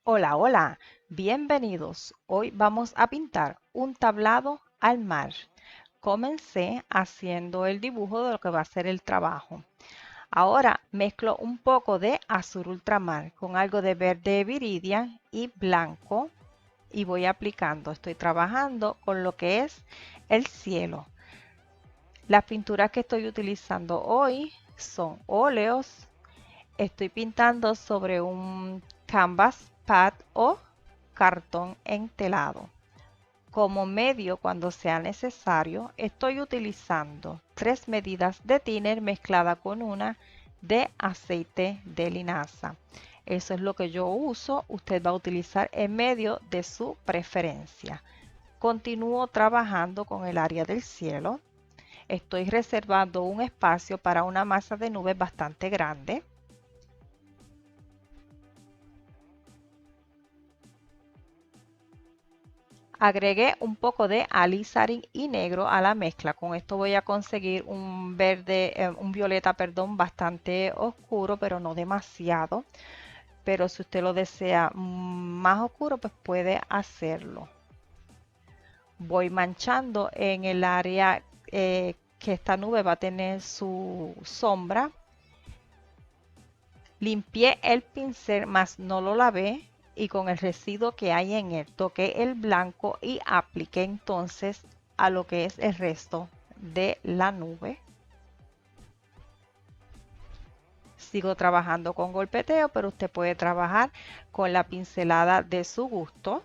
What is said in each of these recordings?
Hola, hola, bienvenidos. Hoy vamos a pintar un tablado al mar. Comencé haciendo el dibujo de lo que va a ser el trabajo. Ahora mezclo un poco de azul ultramar con algo de verde viridian y blanco y voy aplicando. Estoy trabajando con lo que es el cielo. Las pinturas que estoy utilizando hoy son óleos. Estoy pintando sobre un canvas pad o cartón entelado. Como medio, cuando sea necesario, estoy utilizando 3 medidas de thinner mezclada con una de aceite de linaza. Eso es lo que yo uso. Usted va a utilizar en medio de su preferencia. Continúo trabajando con el área del cielo. Estoy reservando un espacio para una masa de nubes bastante grande. Agregué un poco de alizarin y negro a la mezcla. Con esto voy a conseguir un verde, un violeta, perdón, bastante oscuro, pero no demasiado. Pero si usted lo desea más oscuro, pues puede hacerlo. Voy manchando en el área que esta nube va a tener su sombra. Limpié el pincel, mas no lo lavé y con el residuo que hay en él toqué el blanco y apliqué entonces a lo que es el resto de la nube. Sigo trabajando con golpeteo, pero usted puede trabajar con la pincelada de su gusto.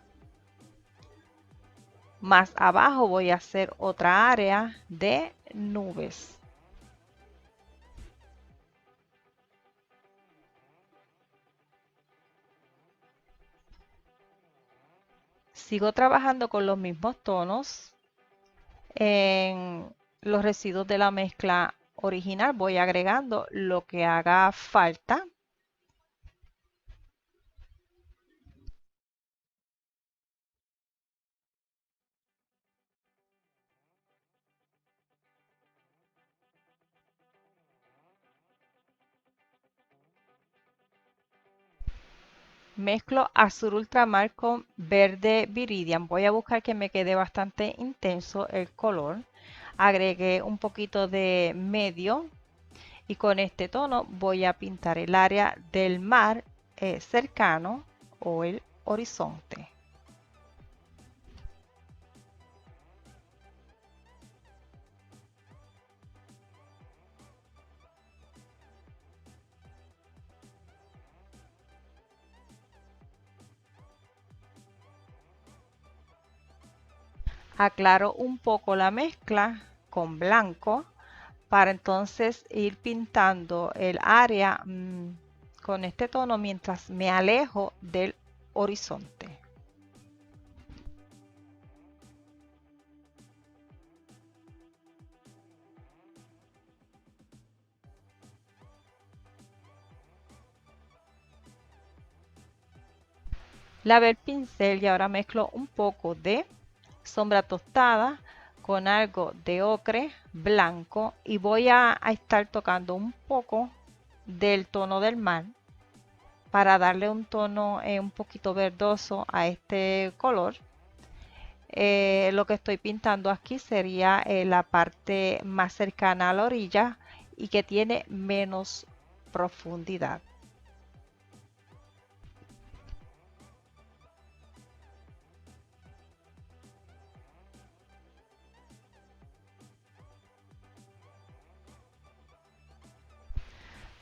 Más abajo voy a hacer otra área de nubes. Sigo trabajando con los mismos tonos. En los residuos de la mezcla original voy agregando lo que haga falta. Mezclo azul ultramar con verde viridian. Voy a buscar que me quede bastante intenso el color. Agregué un poquito de medio y con este tono voy a pintar el área del mar cercano o el horizonte. Aclaro un poco la mezcla con blanco para entonces ir pintando el área con este tono mientras me alejo del horizonte. Lavé el pincel y ahora mezclo un poco de sombra tostada con algo de ocre blanco y voy a estar tocando un poco del tono del mar para darle un tono un poquito verdoso a este color. Lo que estoy pintando aquí sería la parte más cercana a la orilla y que tiene menos profundidad.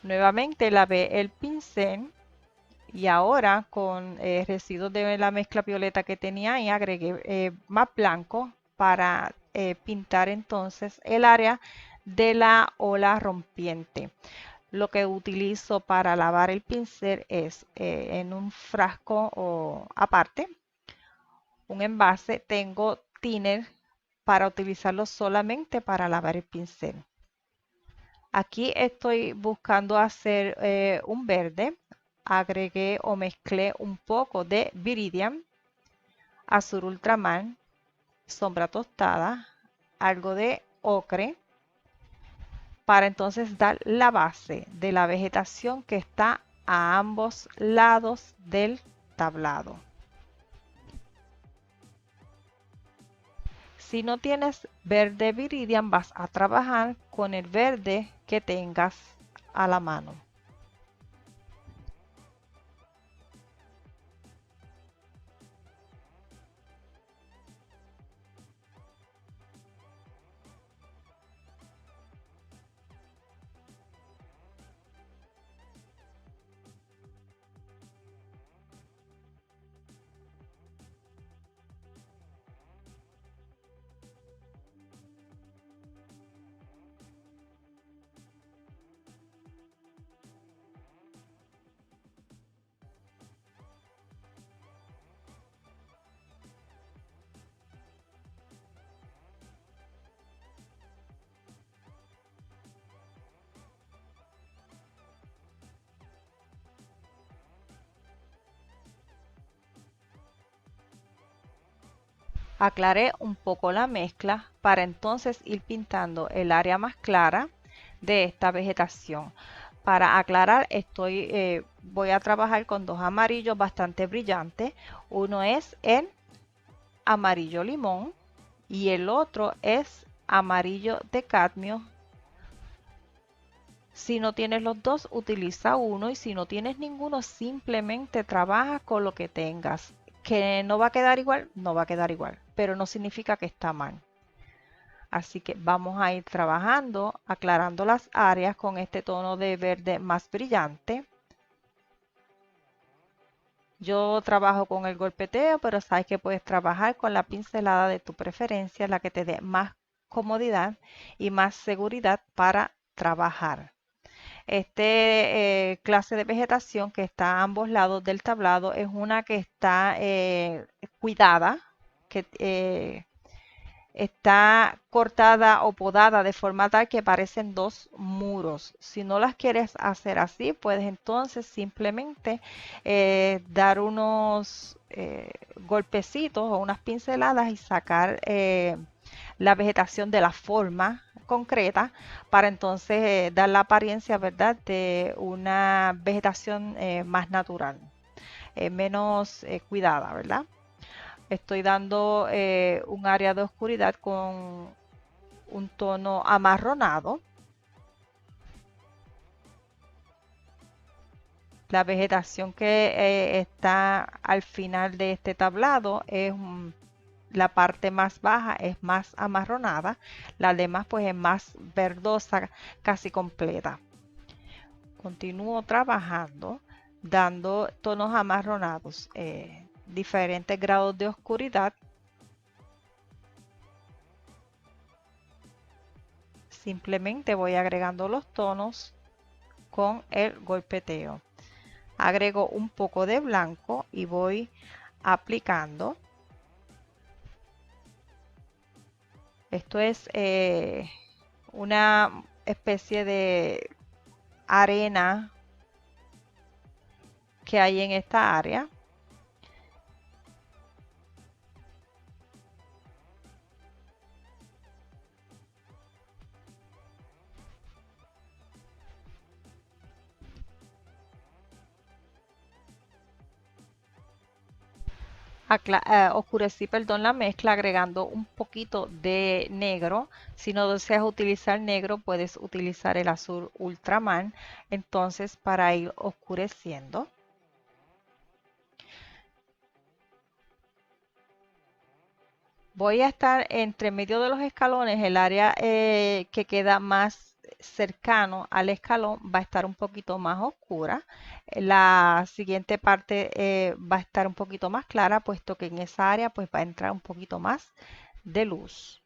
Nuevamente lavé el pincel y ahora con residuos de la mezcla violeta que tenía ahí agregué más blanco para pintar entonces el área de la ola rompiente. Lo que utilizo para lavar el pincel es en un frasco o aparte, un envase, tengo thinner para utilizarlo solamente para lavar el pincel. Aquí estoy buscando hacer un verde. Agregué o mezclé un poco de viridian, azul ultramar, sombra tostada, algo de ocre, para entonces dar la base de la vegetación que está a ambos lados del tablado. Si no tienes verde Viridian, vas a trabajar con el verde que tengas a la mano. Aclaré un poco la mezcla para entonces ir pintando el área más clara de esta vegetación. Para aclarar, voy a trabajar con dos amarillos bastante brillantes. Uno es el amarillo limón y el otro es amarillo de cadmio. Si no tienes los dos, utiliza uno, y si no tienes ninguno, simplemente trabaja con lo que tengas. Que no va a quedar igual, no va a quedar igual, pero no significa que está mal. Así que vamos a ir trabajando, aclarando las áreas con este tono de verde más brillante. Yo trabajo con el golpeteo, pero sabes que puedes trabajar con la pincelada de tu preferencia, la que te dé más comodidad y más seguridad para trabajar. Clase de vegetación que está a ambos lados del tablado es una que está cuidada, que está cortada o podada de forma tal que parecen dos muros. Si no las quieres hacer así, puedes entonces simplemente dar unos golpecitos o unas pinceladas y sacar la vegetación de la forma concreta para entonces dar la apariencia, ¿verdad?, de una vegetación más natural, menos cuidada, ¿verdad? Estoy dando un área de oscuridad con un tono amarronado. La vegetación que está al final de este tablado es la parte más baja es más amarronada, la demás pues es más verdosa, casi completa. Continúo trabajando, dando tonos amarronados, diferentes grados de oscuridad. Simplemente voy agregando los tonos con el golpeteo. Agrego un poco de blanco y voy aplicando. Esto es una especie de arena que hay en esta área. Oscurecí, perdón, la mezcla agregando un poquito de negro. Si no deseas utilizar negro, puedes utilizar el azul ultramar. Entonces, para ir oscureciendo. Voy a estar entre medio de los escalones, el área que queda más cercano al escalón va a estar un poquito más oscura. La siguiente parte va a estar un poquito más clara, puesto que en esa área pues va a entrar un poquito más de luz.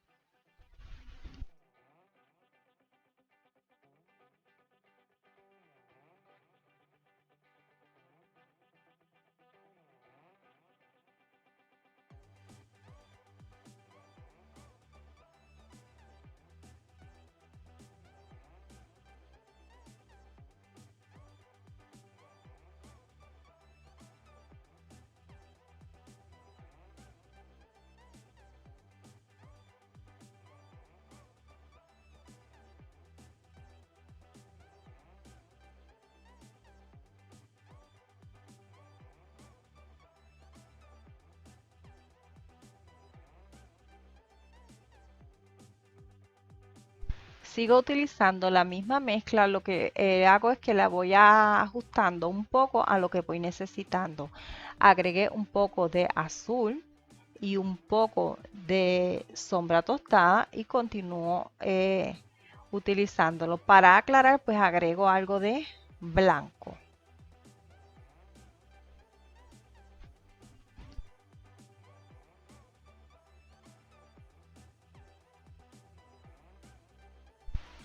Sigo utilizando la misma mezcla, lo que hago es que la voy ajustando un poco a lo que voy necesitando. Agregué un poco de azul y un poco de sombra tostada y continúo utilizándolo. Para aclarar, pues agrego algo de blanco.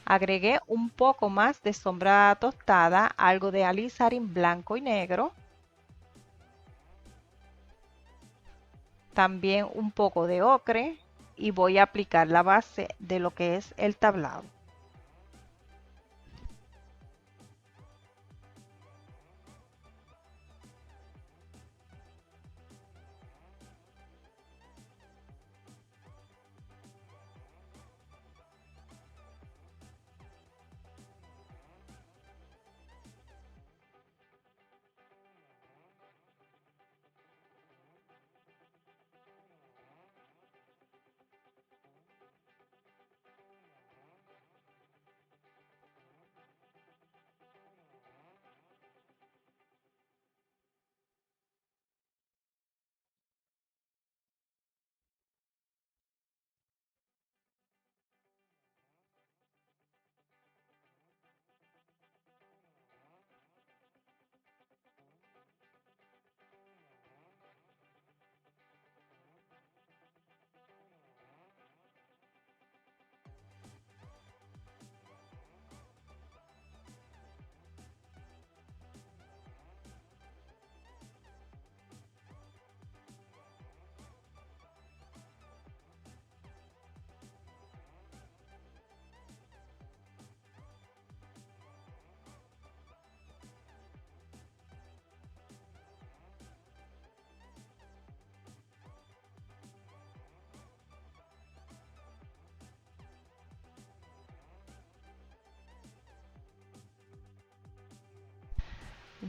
Agregué un poco más de sombra tostada, algo de alizarin blanco y negro, también un poco de ocre y voy a aplicar la base de lo que es el tablado.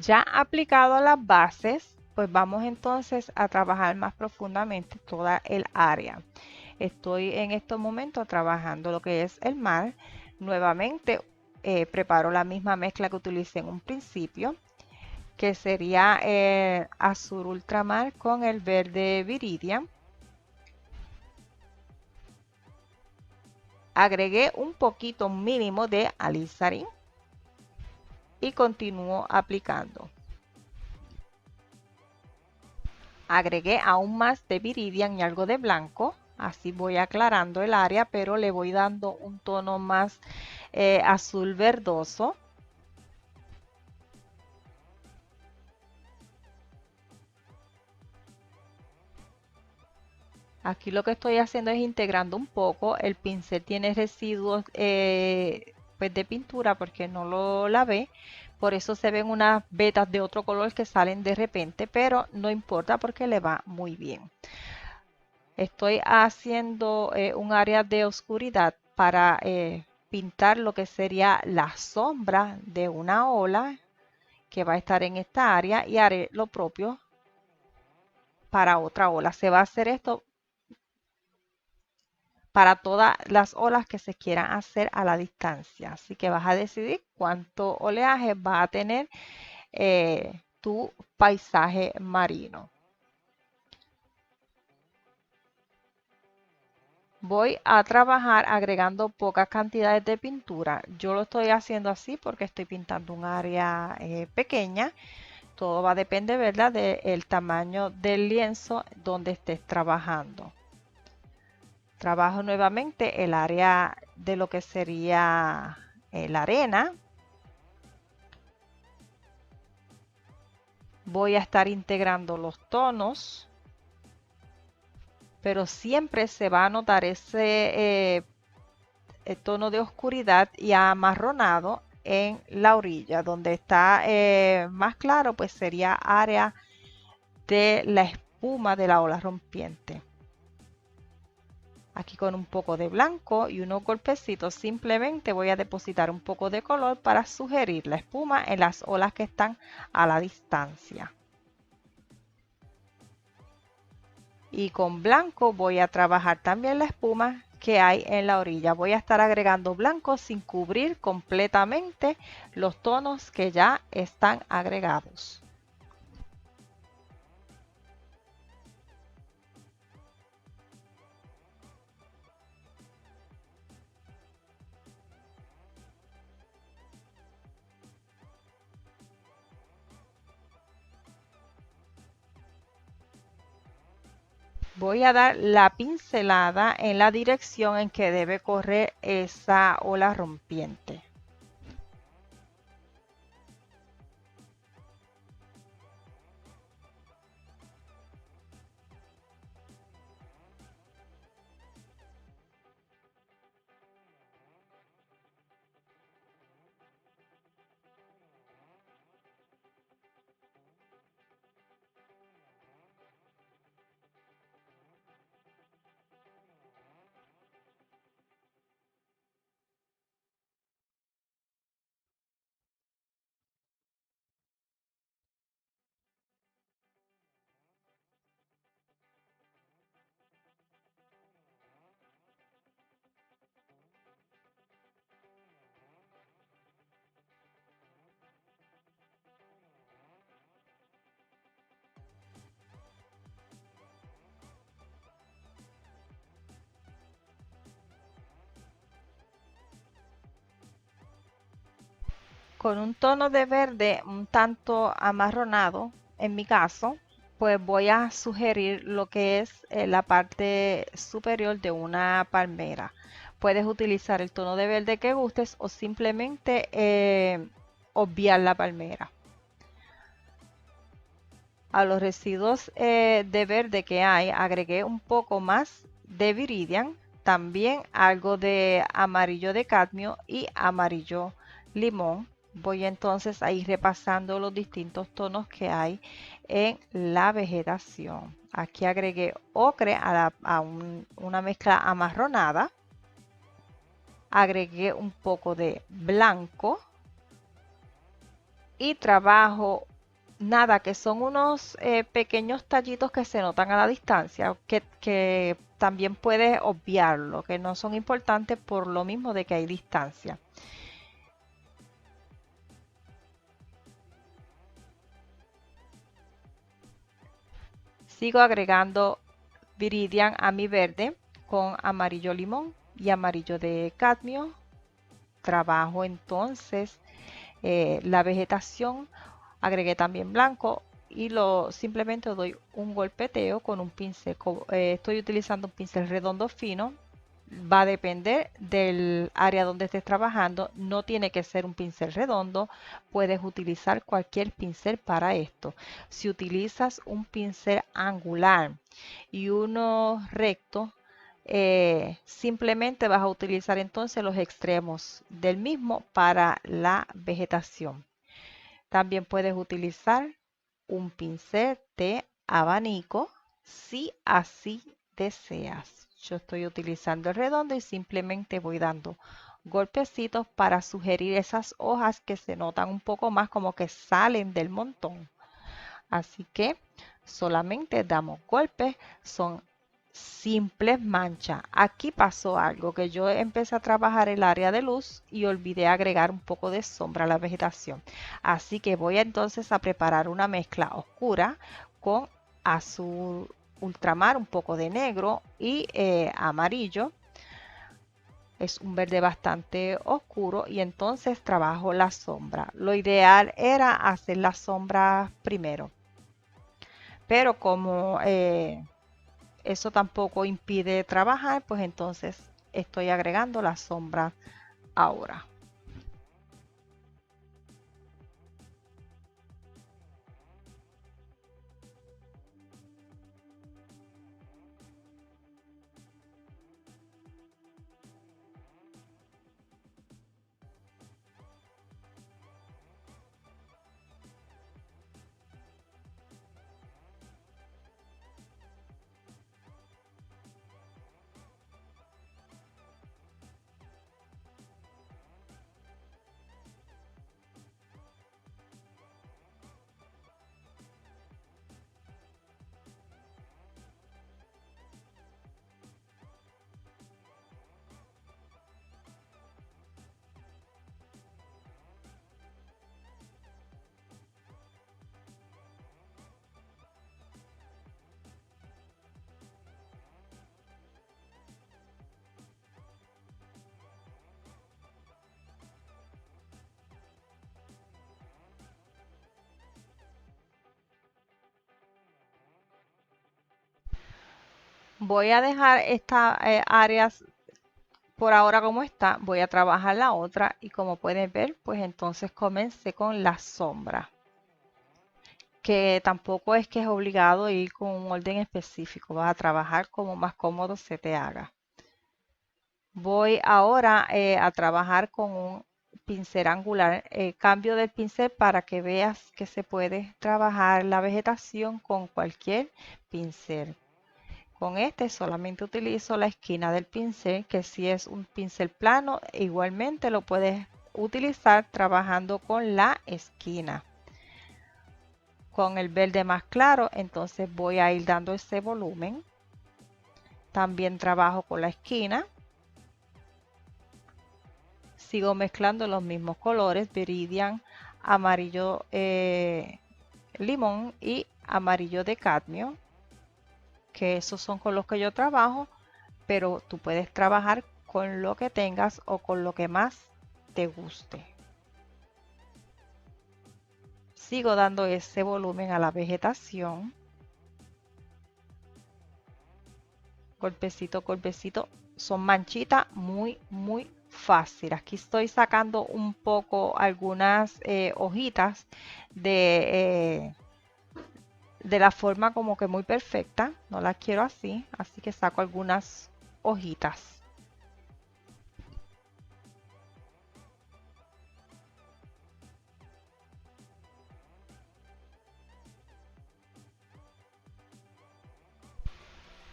Ya aplicado las bases, pues vamos entonces a trabajar más profundamente toda el área. Estoy en estos momentos trabajando lo que es el mar. Nuevamente preparo la misma mezcla que utilicé en un principio, que sería azul ultramar con el verde viridian. Agregué un poquito mínimo de alizarin y continúo aplicando. Agregué aún más de viridian y algo de blanco. Así voy aclarando el área, pero le voy dando un tono más azul verdoso. Aquí lo que estoy haciendo es integrando un poco. El pincel tiene residuos pues de pintura porque no lo lavé. Por eso se ven unas vetas de otro color que salen de repente, pero no importa porque le va muy bien. Estoy haciendo un área de oscuridad para pintar lo que sería la sombra de una ola que va a estar en esta área y haré lo propio para otra ola. Se va a hacer esto para todas las olas que se quieran hacer a la distancia. Así que vas a decidir cuánto oleaje va a tener tu paisaje marino. Voy a trabajar agregando pocas cantidades de pintura. Yo lo estoy haciendo así porque estoy pintando un área pequeña. Todo va a depender, ¿verdad?, del tamaño del lienzo donde estés trabajando. Trabajo nuevamente el área de lo que sería la arena. Voy a estar integrando los tonos, pero siempre se va a notar ese tono de oscuridad y amarronado en la orilla. Donde está más claro, pues sería área de la espuma de la ola rompiente. Aquí con un poco de blanco y unos golpecitos simplemente voy a depositar un poco de color para sugerir la espuma en las olas que están a la distancia. Y con blanco voy a trabajar también la espuma que hay en la orilla. Voy a estar agregando blanco sin cubrir completamente los tonos que ya están agregados. Voy a dar la pincelada en la dirección en que debe correr esa ola rompiente. Con un tono de verde un tanto amarronado, en mi caso, pues voy a sugerir lo que es la parte superior de una palmera. Puedes utilizar el tono de verde que gustes o simplemente obviar la palmera. A los residuos de verde que hay, agregué un poco más de viridian, también algo de amarillo de cadmio y amarillo limón. Voy entonces a ir repasando los distintos tonos que hay en la vegetación. Aquí agregué ocre una mezcla amarronada. Agregué un poco de blanco y trabajo nada, que son unos pequeños tallitos que se notan a la distancia, que también puedes obviarlo, que no son importantes por lo mismo de que hay distancia. Sigo agregando viridian a mi verde con amarillo limón y amarillo de cadmio. Trabajo entonces la vegetación, agregué también blanco y simplemente doy un golpeteo con un pincel. Estoy utilizando un pincel redondo fino. Va a depender del área donde estés trabajando. No tiene que ser un pincel redondo. Puedes utilizar cualquier pincel para esto. Si utilizas un pincel angular y uno recto, simplemente vas a utilizar entonces los extremos del mismo para la vegetación. También puedes utilizar un pincel de abanico si así deseas. Yo estoy utilizando el redondo y simplemente voy dando golpecitos para sugerir esas hojas que se notan un poco más como que salen del montón. Así que solamente damos golpes, son simples manchas. Aquí pasó algo, que yo empecé a trabajar el área de luz y olvidé agregar un poco de sombra a la vegetación. Así que voy entonces a preparar una mezcla oscura con azul ultramar, un poco de negro y amarillo. Es un verde bastante oscuro y entonces trabajo la sombra. Lo ideal era hacer la sombra primero, pero como eso tampoco impide trabajar, pues entonces estoy agregando la sombra ahora. Voy a dejar esta áreas por ahora como está. Voy a trabajar la otra y como pueden ver, pues entonces comencé con la sombra, que tampoco es que es obligado ir con un orden específico. Vas a trabajar como más cómodo se te haga. Voy ahora a trabajar con un pincel angular. Cambio del pincel para que veas que se puede trabajar la vegetación con cualquier pincel. Con este solamente utilizo la esquina del pincel, que si es un pincel plano, igualmente lo puedes utilizar trabajando con la esquina. Con el verde más claro, entonces voy a ir dando ese volumen. También trabajo con la esquina. Sigo mezclando los mismos colores, Viridian, amarillo limón y amarillo de cadmio, que esos son con los que yo trabajo, pero tú puedes trabajar con lo que tengas o con lo que más te guste. Sigo dando ese volumen a la vegetación, golpecito, golpecito. Son manchitas muy fácil. Aquí estoy sacando un poco algunas hojitas de la forma como que muy perfecta. No la quiero así, así que saco algunas hojitas.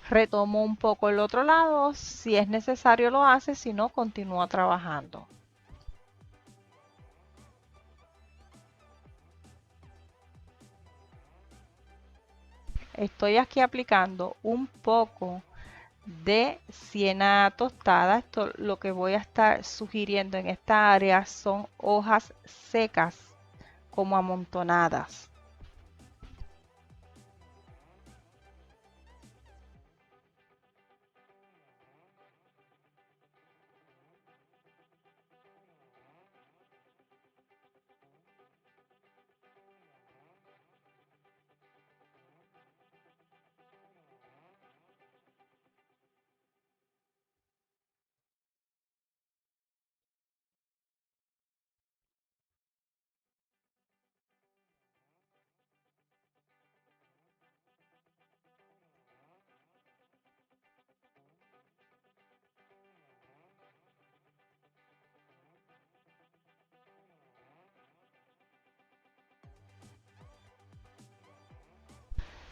Retomo un poco el otro lado, si es necesario lo hace, si no, continúa trabajando. Estoy aquí aplicando un poco de siena tostada. Esto lo que voy a estar sugiriendo en esta área son hojas secas como amontonadas.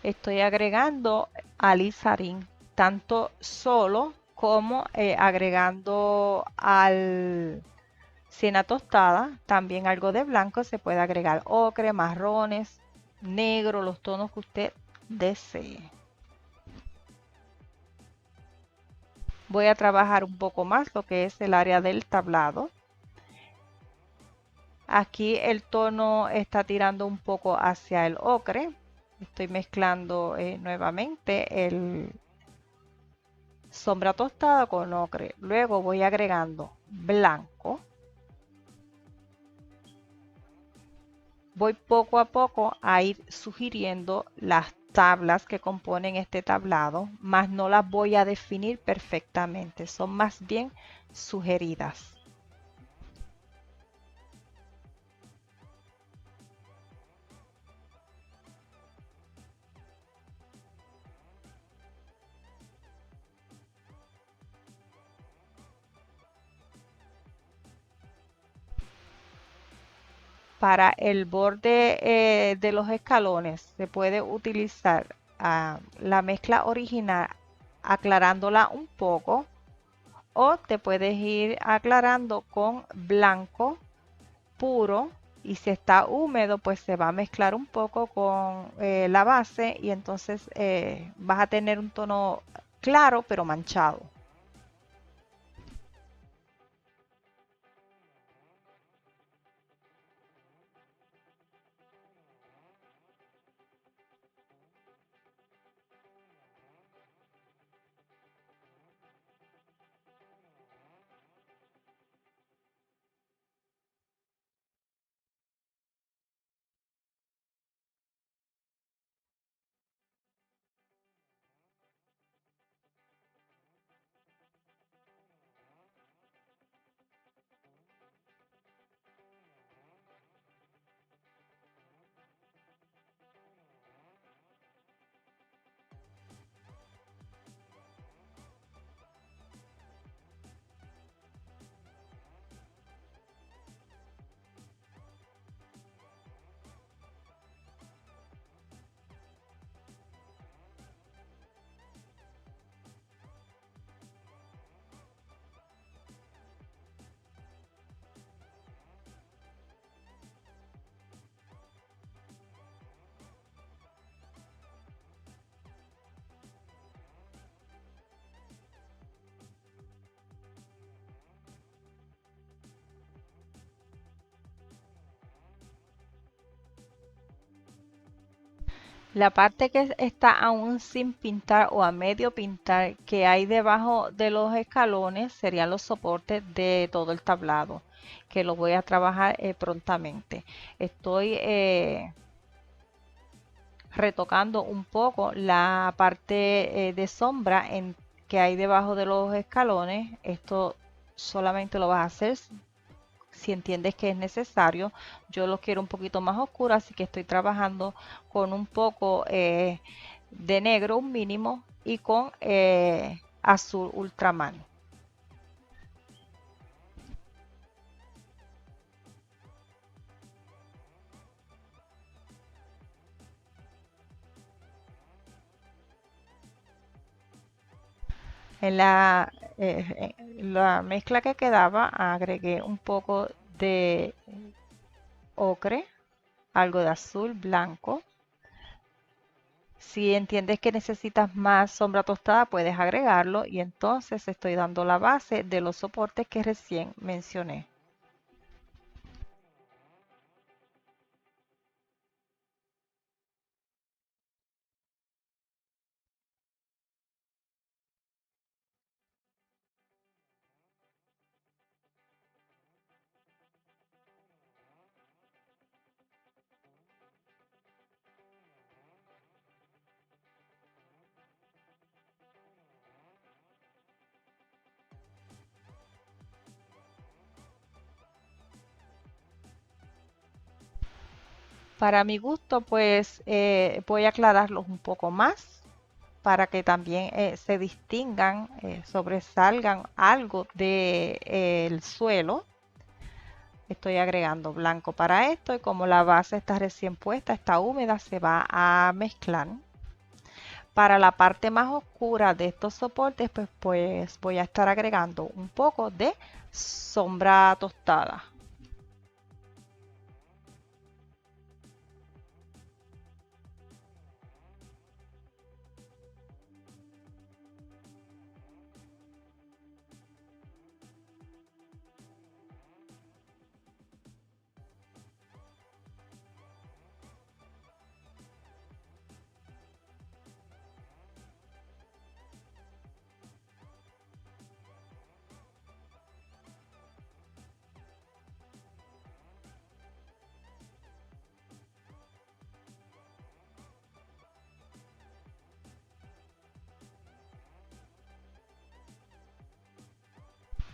Estoy agregando alizarín, tanto solo como agregando al siena tostada, también algo de blanco, se puede agregar ocre, marrones, negro, los tonos que usted desee. Voy a trabajar un poco más lo que es el área del tablado. Aquí el tono está tirando un poco hacia el ocre. Estoy mezclando nuevamente el sombra tostada con ocre. Luego voy agregando blanco. Voy poco a poco a ir sugiriendo las tablas que componen este tablado, mas no las voy a definir perfectamente, son más bien sugeridas. Para el borde de los escalones se puede utilizar la mezcla original aclarándola un poco o te puedes ir aclarando con blanco puro y si está húmedo pues se va a mezclar un poco con la base y entonces vas a tener un tono claro pero manchado. La parte que está aún sin pintar o a medio pintar que hay debajo de los escalones serían los soportes de todo el tablado, que lo voy a trabajar prontamente. Estoy retocando un poco la parte de sombra que hay debajo de los escalones. Esto solamente lo vas a hacer si entiendes que es necesario. Yo lo quiero un poquito más oscuro, así que estoy trabajando con un poco de negro, un mínimo, y con azul ultramar. En la mezcla que quedaba agregué un poco de ocre, algo de azul, blanco. Si entiendes que necesitas más sombra tostada, puedes agregarlo y entonces estoy dando la base de los soportes que recién mencioné. Para mi gusto, pues voy a aclararlos un poco más para que también se distingan, sobresalgan algo del suelo. Estoy agregando blanco para esto y como la base está recién puesta, está húmeda, se va a mezclar. Para la parte más oscura de estos soportes, pues voy a estar agregando un poco de sombra tostada.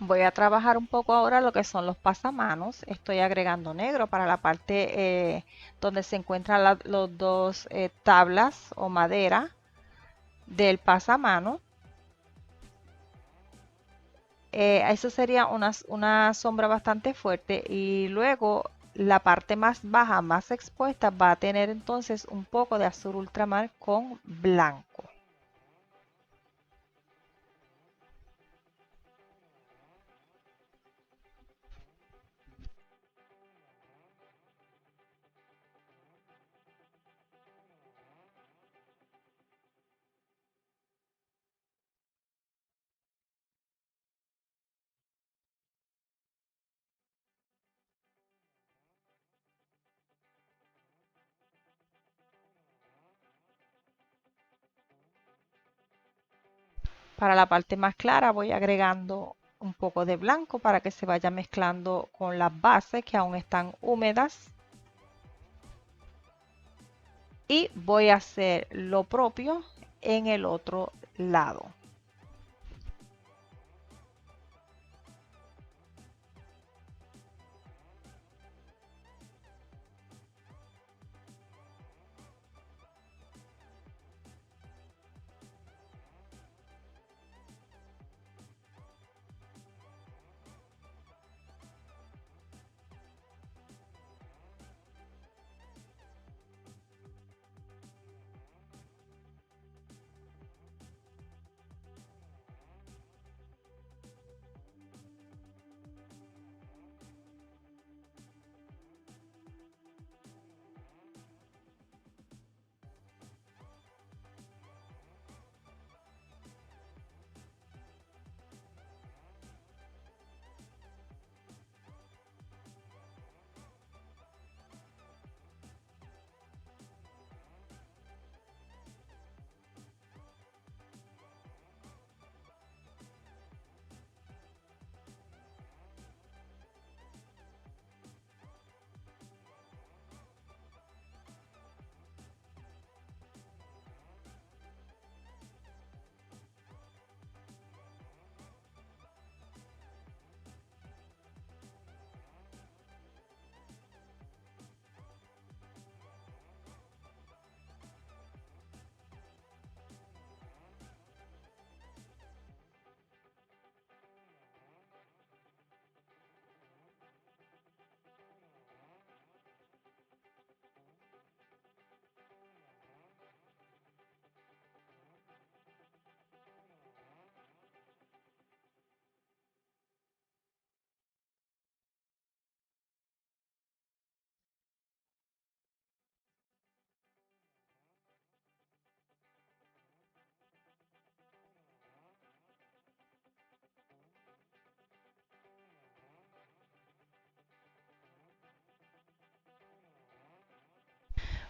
Voy a trabajar un poco ahora lo que son los pasamanos. Estoy agregando negro para la parte donde se encuentran los dos tablas o madera del pasamano. Eso sería una sombra bastante fuerte y luego la parte más baja, más expuesta, va a tener entonces un poco de azul ultramar con blanco. Para la parte más clara voy agregando un poco de blanco para que se vaya mezclando con las bases que aún están húmedas. Y voy a hacer lo propio en el otro lado.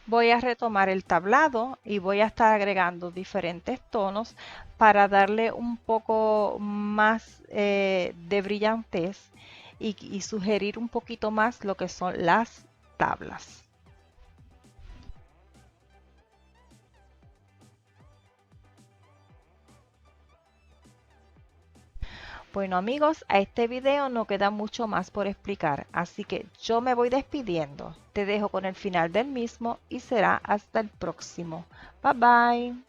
Voy a retomar el tablado y voy a estar agregando diferentes tonos para darle un poco más de brillantez y sugerir un poquito más lo que son las tablas. Bueno amigos, a este video no queda mucho más por explicar, así que yo me voy despidiendo. Te dejo con el final del mismo y será hasta el próximo. Bye bye.